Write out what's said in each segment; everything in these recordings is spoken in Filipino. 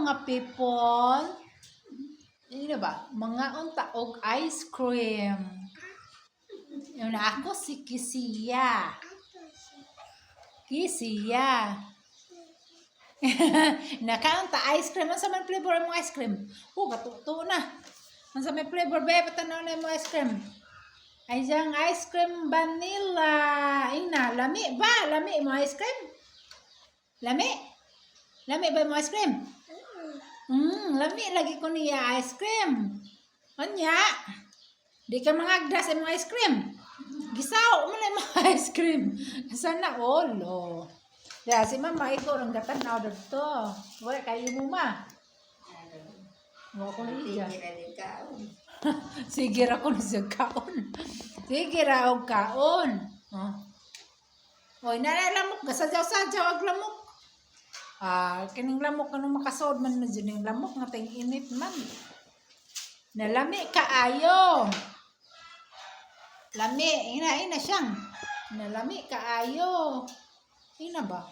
mga people. Ano ba? Mga unta og ice cream. Yun na ako si Kisiya. Kisiya. Nakaunta ice cream. Ano sa may flavor mo ice cream? Katuto na. Ano sa may flavor ba? Patanaw na mo ice cream. Ay diyang ice cream vanilla. Ina, lami ba? Lami mo ice cream? Lami? Lami ba mo ice cream? Lami lagi ko niya ice cream. Anya? Di ka mangagda sa mga ice cream. Gisaw mo na yung mga ice cream. Sana all, oh. Dahil si mama, ikaw ang gatanaw dito. Wala kayo mo ma. Wala ko na iya. Sige ra ko na siya kaon. Sige ra og kaon. Oy, lamok. Gasadyaw-sadyaw ag lamok. Kining lamok ano makasod man na dyan. Yung lamok nga tayong init man. Nalami kaayo. Lami, ina siyang. Nalami kaayo. Ina ba?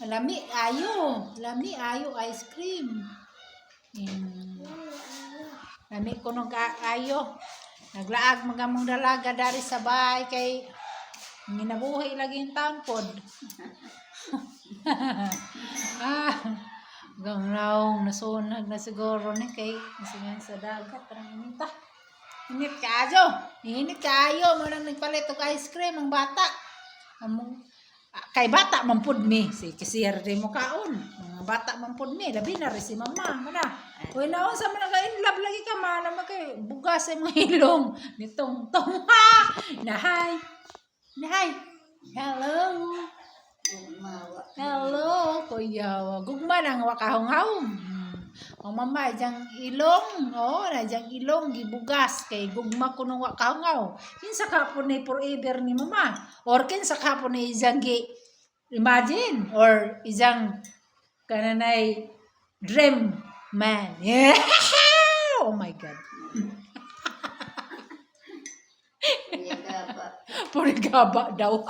Lami ayo ice cream. Lami ko nung kaayo. Naglaag magamong dalaga dari sa bahay kay ginabuhi lagi yung taon pod. Ganglaw nasunag na siguro ni kay masingan sa dagat parang minta. Init kayo mo nang nagpalit og ice cream ang bata. Kay bata man pud mi si kisir di mo kaon. Mga bata man pud mi labi na rin si mama mana. Uy naon sa man in love lagi ka man kay bugas sa mga ilong nitong tong nahay. Hello, kuya. Gugma nang wakahong-hawom. Ang mama, diyang ilong. Diyang ilong, gibugas. Kay gugma ko nung wakahong-haw. Kinsa ka po na forever ni mama. Or kinsa ka po na isang imagine. Or isang kananay dream man. Yeah. Oh my God. Purigaba daw.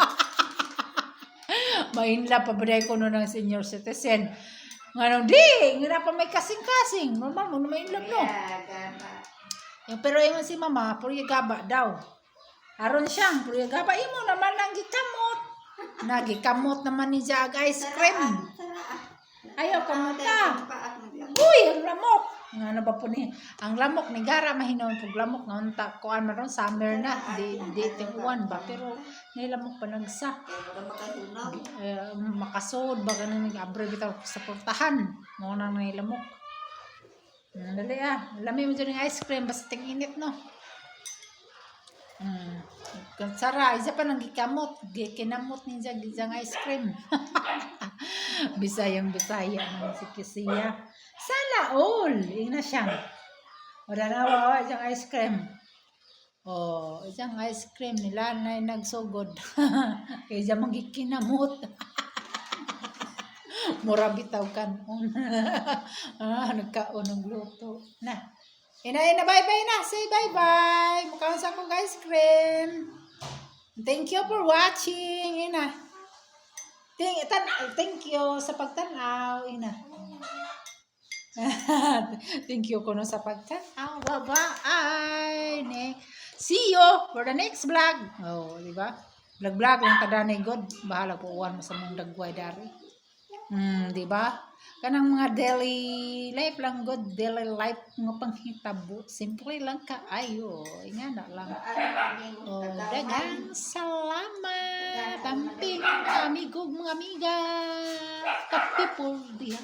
Mainla pa ba ko no ng senior citizen. Nganong nga pa may kasing-kasing. Mama mo na mainlap no. Pero yung si mama, purigaba daw. Aron siyang, purigaba. Imo naman ang gikamot. Nagikamot naman ni Jag ice cream. Ayaw kamot ka. Uy, ang lamok. Nga ba po ni? Ang lamok ni Gara mahinon pag lamok nga unta kuan maron summer na di tinguan ba pero nilamok pa nagsa. Makasod ba kanang nag-abroad bitaw sa portahan. Mo nang nilamok. Dali lami mo dyan ng ice cream basta ting init no. Sara, isa pa nang gikamot. Gikinamot ni Jang ice cream. Bisaya ng si Kisiya. Sana all. Ina siyang. Wala na wawa siyang ice cream. Siyang ice cream nila na nagsugod. Kaya siya magikinamot. Mura bitaw kan. Nagkaon ng luto. Na. Ina, bye-bye na. Say bye-bye. Mukhaon sa akong ice cream. Thank you for watching. Ina. Thank you sa pagtanaw. Ina. Thank you kuno sa pagtanaw. Bye-bye. See you for the next vlog. Di ba? Vlog lang kadanay god. Bahala po uwan mo sa mong dagway dari. Di ba? Kanang mga daily life lang god, daily life nga panghitabo. Simple lang kaayo. Nga na lang. Dagang salamat. Tamping amigog mga amiga. Kape por dia.